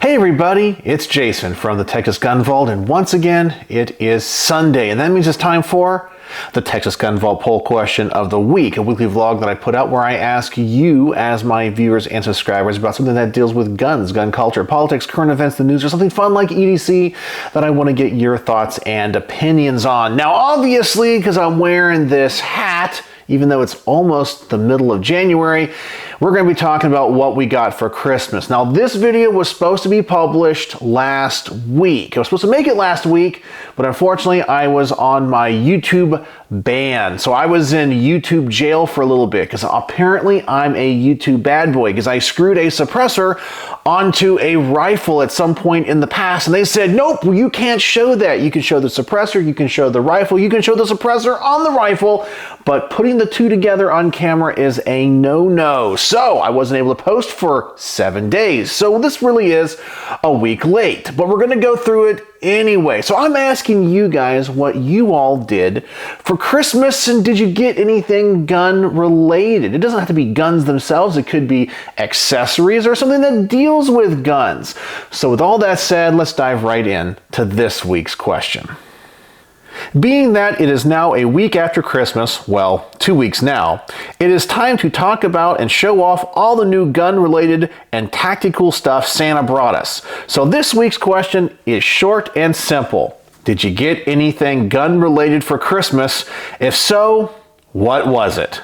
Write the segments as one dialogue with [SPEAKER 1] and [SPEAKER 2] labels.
[SPEAKER 1] Hey everybody, it's Jason from the Texas Gun Vault, and once again, it is Sunday, and that means it's time for the Texas Gun Vault Poll Question of the Week, a weekly vlog that I put out where I ask you, as my viewers and subscribers, about something that deals with guns, gun culture, politics, current events, the news, or something fun like EDC that I want to get your thoughts and opinions on. Now, obviously, because I'm wearing this hat, even though it's almost the middle of January, we're going to be talking about what we got for Christmas. Now, this video was supposed to be published last week. I was supposed to make it last week, but unfortunately, I was on my YouTube ban. So I was in YouTube jail for a little bit because apparently I'm a YouTube bad boy because I screwed a suppressor onto a rifle at some point in the past, and they said, nope, you can't show that. You can show the suppressor, you can show the rifle, you can show the suppressor on the rifle, but putting the two together on camera is a no-no. So I wasn't able to post for 7 days. So this really is a week late, but we're going to go through it anyway. So I'm asking you guys what you all did for Christmas, and did you get anything gun related? It doesn't have to be guns themselves. It could be accessories or something that deals with guns. So with all that said, let's dive right in to this week's question. Being that it is now a week after Christmas, well, 2 weeks now, it is time to talk about and show off all the new gun-related and tactical stuff Santa brought us. So this week's question is short and simple. Did you get anything gun-related for Christmas? If so, what was it?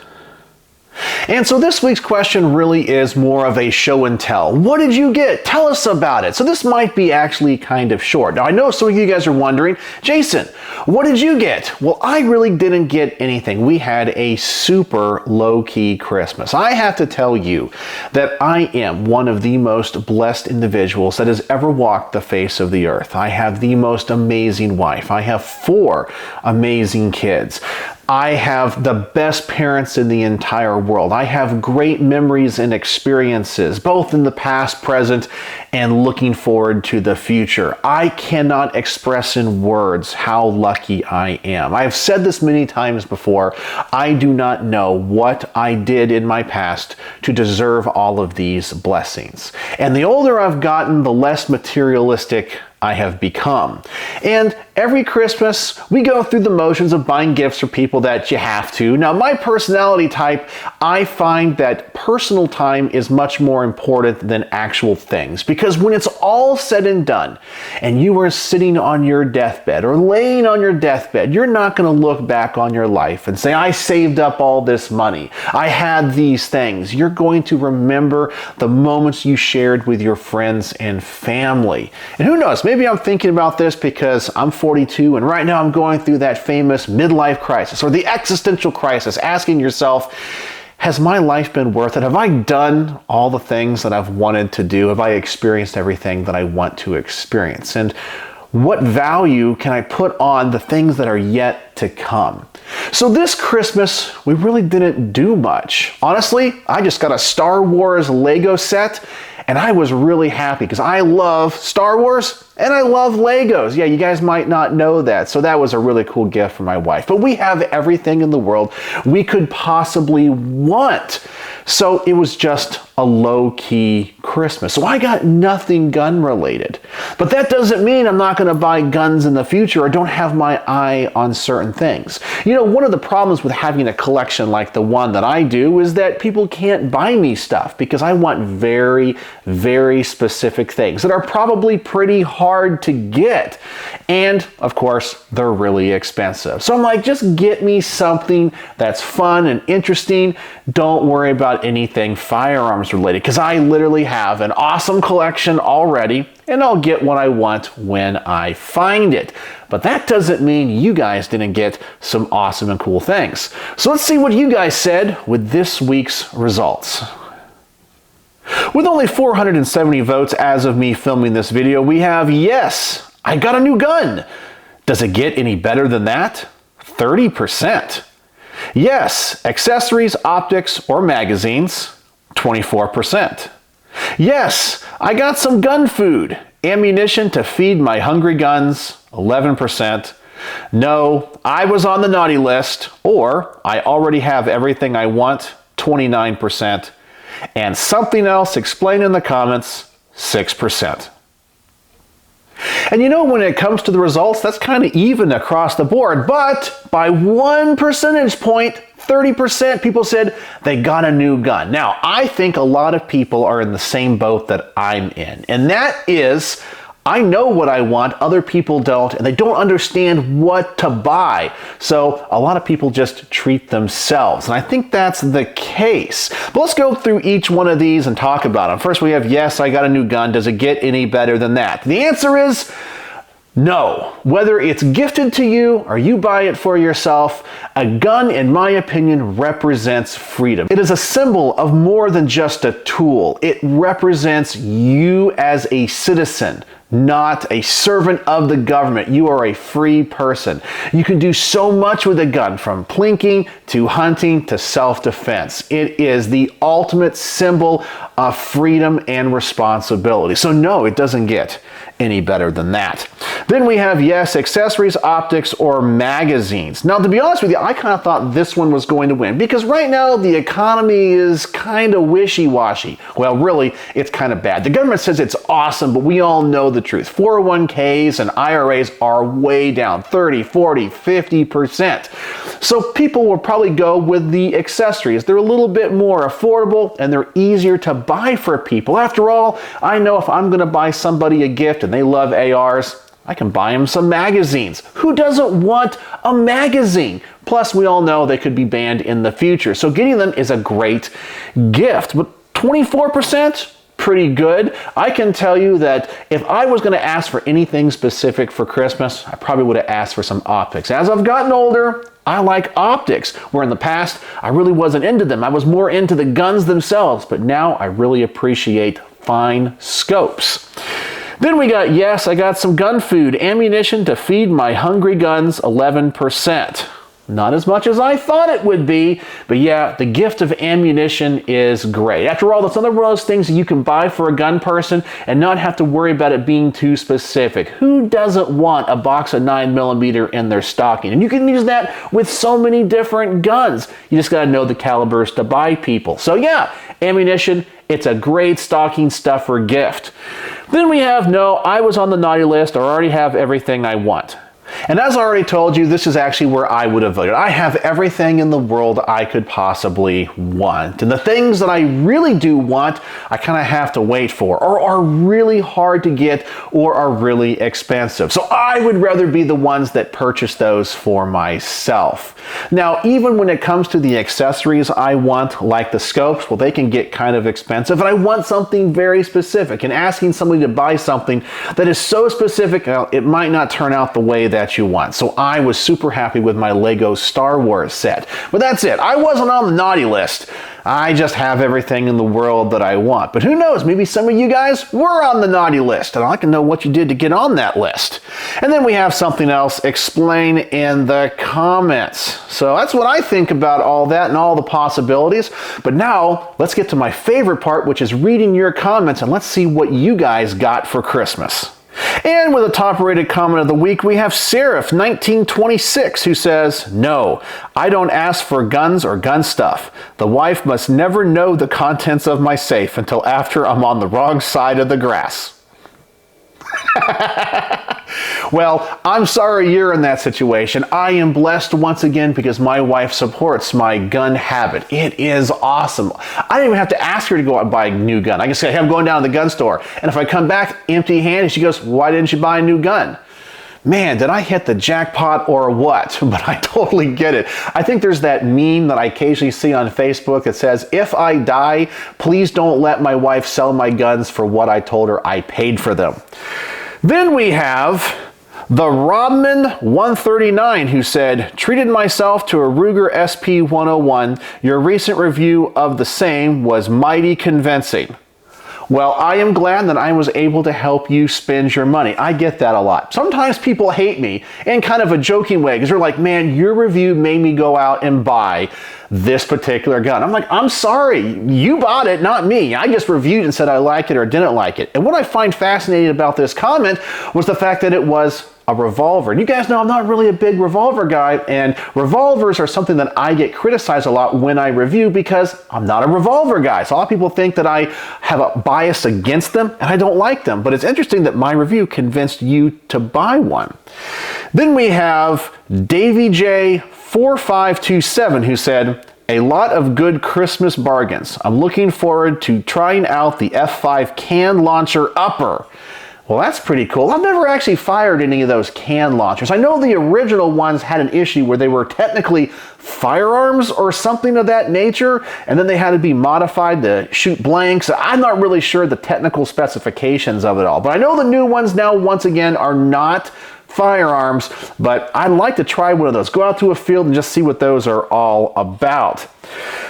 [SPEAKER 1] And so this week's question really is more of a show and tell. What did you get? Tell us about it. So this might be actually kind of short. Now I know some of you guys are wondering, Jason, what did you get? Well, I really didn't get anything. We had a super low-key Christmas. I have to tell you that I am one of the most blessed individuals that has ever walked the face of the earth. I have the most amazing wife. I have 4 amazing kids. I have the best parents in the entire world. I have great memories and experiences, both in the past, present, and looking forward to the future. I cannot express in words how lucky I am. I've said this many times before. I do not know what I did in my past to deserve all of these blessings. And the older I've gotten, the less materialistic I have become. And every Christmas, we go through the motions of buying gifts for people that you have to. Now, my personality type, I find that personal time is much more important than actual things. Because when it's all said and done, and you are sitting on your deathbed or laying on your deathbed, you're not going to look back on your life and say, I saved up all this money. I had these things. You're going to remember the moments you shared with your friends and family. And who knows, maybe I'm thinking about this because I'm 42 and right now I'm going through that famous midlife crisis or the existential crisis, asking yourself, has my life been worth it? Have I done all the things that I've wanted to do? Have I experienced everything that I want to experience? And what value can I put on the things that are yet to come? So this Christmas, we really didn't do much. Honestly, I just got a Star Wars Lego set, and I was really happy because I love Star Wars and I love Legos. Yeah, you guys might not know that. So that was a really cool gift for my wife. But we have everything in the world we could possibly want. So it was just a low-key Christmas. So I got nothing gun-related. But that doesn't mean I'm not going to buy guns in the future or don't have my eye on certain things. You know, one of the problems with having a collection like the one that I do is that people can't buy me stuff because I want very, very specific things that are probably pretty hard to get. And of course, they're really expensive. So I'm like, just get me something that's fun and interesting. Don't worry about anything firearms related because I literally have an awesome collection already and I'll get what I want when I find it. But that doesn't mean you guys didn't get some awesome and cool things. So let's see what you guys said with this week's results. With only 470 votes as of me filming this video, we have yes, I got a new gun. Does it get any better than that? 30%. Yes, accessories, optics, or magazines, 24%. Yes, I got some gun food, ammunition to feed my hungry guns, 11%. No, I was on the naughty list, or I already have everything I want, 29%. And something else, explain in the comments, 6%. And you know, when it comes to the results, that's kind of even across the board, but by 1 percentage point, 30% people said they got a new gun. Now, I think a lot of people are in the same boat that I'm in, and that is, I know what I want, other people don't, and they don't understand what to buy. So a lot of people just treat themselves, and I think that's the case. But let's go through each one of these and talk about them. First we have, yes, I got a new gun. Does it get any better than that? The answer is no. Whether it's gifted to you or you buy it for yourself, a gun, in my opinion, represents freedom. It is a symbol of more than just a tool. It represents you as a citizen, not a servant of the government. You are a free person. You can do so much with a gun, from plinking to hunting to self-defense. It is the ultimate symbol of freedom and responsibility. So no, it doesn't get any better than that. Then we have, yes, accessories, optics, or magazines. Now, to be honest with you, I kind of thought this one was going to win because right now the economy is kind of wishy-washy. Well, really, it's kind of bad. The government says it's awesome, but we all know the truth. 401ks and IRAs are way down, 30, 40, 50%. So people will probably go with the accessories. They're a little bit more affordable and they're easier to buy for people. After all, I know if I'm going to buy somebody a gift and they love ARs, I can buy them some magazines. Who doesn't want a magazine? Plus, we all know they could be banned in the future. So getting them is a great gift. But 24%? Pretty good. I can tell you that if I was going to ask for anything specific for Christmas, I probably would have asked for some optics. As I've gotten older, I like optics, where in the past, I really wasn't into them. I was more into the guns themselves, but now I really appreciate fine scopes. Then we got, yes, I got some gun food, ammunition to feed my hungry guns, 11%. Not as much as I thought it would be, but yeah, the gift of ammunition is great. After all, that's another one of those things that you can buy for a gun person and not have to worry about it being too specific. Who doesn't want a box of 9mm in their stocking? And you can use that with so many different guns. You just gotta know the calibers to buy people. So yeah, ammunition, it's a great stocking stuffer gift. Then we have, no, I was on the naughty list, I already have everything I want. And as I already told you, this is actually where I would have voted. I have everything in the world I could possibly want. And the things that I really do want, I kind of have to wait for, or are really hard to get, or are really expensive. So I would rather be the ones that purchase those for myself. Now, even when it comes to the accessories I want, like the scopes, well, they can get kind of expensive, and I want something very specific. And asking somebody to buy something that is so specific, it might not turn out the way that you want. So I was super happy with my Lego Star Wars set. But that's it. I wasn't on the naughty list. I just have everything in the world that I want. But who knows, maybe some of you guys were on the naughty list, and I can know what you did to get on that list. And then we have something else, explain in the comments. So that's what I think about all that and all the possibilities. But now let's get to my favorite part, which is reading your comments, and let's see what you guys got for Christmas. And with a top-rated comment of the week, we have Seraph1926, who says, no, I don't ask for guns or gun stuff. The wife must never know the contents of my safe until after I'm on the wrong side of the grass. Well, I'm sorry you're in that situation. I am blessed once again because my wife supports my gun habit. It is awesome. I don't even have to ask her to go out and buy a new gun. I can say, hey, I'm going down to the gun store. And if I come back empty-handed, she goes, why didn't you buy a new gun? Man, did I hit the jackpot or what? But I totally get it. I think there's that meme that I occasionally see on Facebook that says, if I die, please don't let my wife sell my guns for what I told her I paid for them. Then we have the Rodman139, who said, treated myself to a Ruger SP101. Your recent review of the same was mighty convincing. Well, I am glad that I was able to help you spend your money. I get that a lot. Sometimes people hate me in kind of a joking way because they're like, man, your review made me go out and buy this particular gun. I'm like, I'm sorry, you bought it, not me. I just reviewed and said I liked it or didn't like it. And what I find fascinating about this comment was the fact that it was a revolver. And you guys know I'm not really a big revolver guy, and revolvers are something that I get criticized a lot when I review because I'm not a revolver guy. So a lot of people think that I have a bias against them and I don't like them. But it's interesting that my review convinced you to buy one. Then we have Davey J 4527 who said, a lot of good Christmas bargains. I'm looking forward to trying out the F5 can launcher upper. Well, that's pretty cool. I've never actually fired any of those can launchers. I know the original ones had an issue where they were technically firearms or something of that nature, and then they had to be modified to shoot blanks. I'm not really sure the technical specifications of it all, but I know the new ones now, once again, are not firearms, but I'd like to try one of those. Go out to a field and just see what those are all about.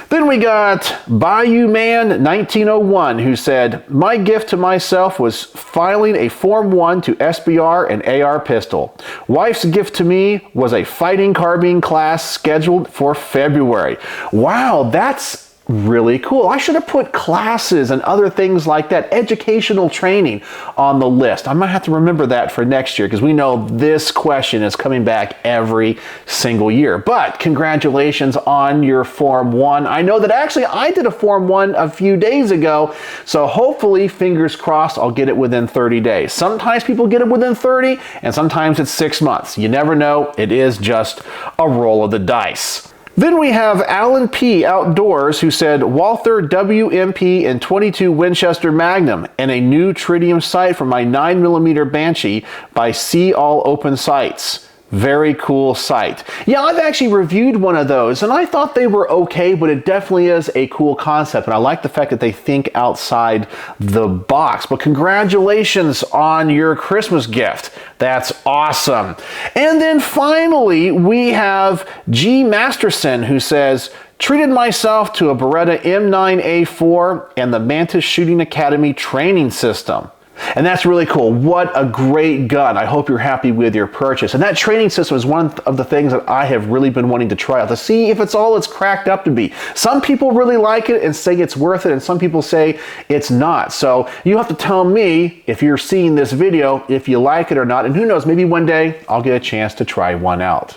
[SPEAKER 1] Then we got Bayou Man 1901 who said, my gift to myself was filing a Form 1 to SBR and AR pistol. Wife's gift to me was a fighting carbine class scheduled for February. Wow, that's really cool. I should have put classes and other things like that, educational training, on the list. I might have to remember that for next year because we know this question is coming back every single year. But congratulations on your Form 1. I know that actually I did a Form 1 a few days ago, so hopefully, fingers crossed, I'll get it within 30 days. Sometimes people get it within 30 and sometimes it's 6 months. You never know. It is just a roll of the dice. Then we have Alan P. Outdoors who said, Walther WMP and 22 Winchester Magnum and a new tritium sight for my 9mm Banshee by See All Open Sights. Very cool sight. Yeah, I've actually reviewed one of those and I thought they were okay, but it definitely is a cool concept. And I like the fact that they think outside the box. But congratulations on your Christmas gift. That's awesome. And then finally, we have G. Masterson who says, treated myself to a Beretta M9A4 and the Mantis Shooting Academy training system. And that's really cool. What a great gun. I hope you're happy with your purchase. And that training system is one of the things that I have really been wanting to try out to see if it's all it's cracked up to be. Some people really like it and say it's worth it, and some people say it's not. So you have to tell me if you're seeing this video if you like it or not, and who knows, maybe one day I'll get a chance to try one out.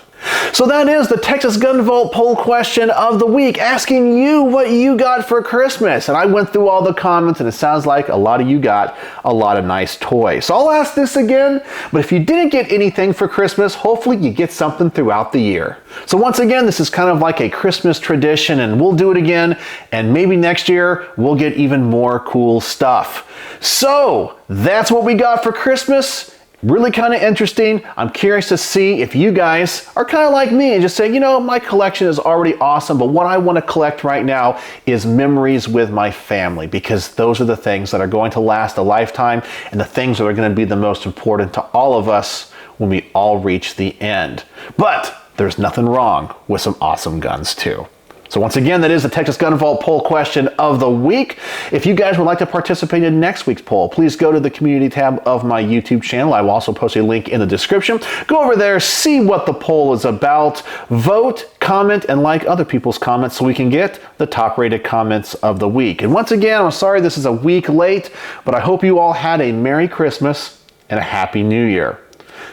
[SPEAKER 1] So that is the Texas Gun Vault poll question of the week, asking you what you got for Christmas. And I went through all the comments and it sounds like a lot of you got a lot of nice toys. So I'll ask this again, but if you didn't get anything for Christmas, hopefully you get something throughout the year. So once again, this is kind of like a Christmas tradition and we'll do it again. And maybe next year we'll get even more cool stuff. So that's what we got for Christmas. Really kind of interesting. I'm curious to see if you guys are kind of like me and just say, you know, my collection is already awesome, but what I want to collect right now is memories with my family, because those are the things that are going to last a lifetime and the things that are going to be the most important to all of us when we all reach the end. But there's nothing wrong with some awesome guns too. So once again, that is the Texas Gun Vault poll question of the week. If you guys would like to participate in next week's poll, please go to the community tab of my YouTube channel. I will also post a link in the description. Go over there, see what the poll is about, vote, comment, and like other people's comments so we can get the top rated comments of the week. And once again, I'm sorry this is a week late, but I hope you all had a Merry Christmas and a Happy New Year.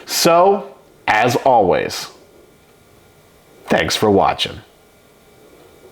[SPEAKER 1] So, as always, thanks for watching.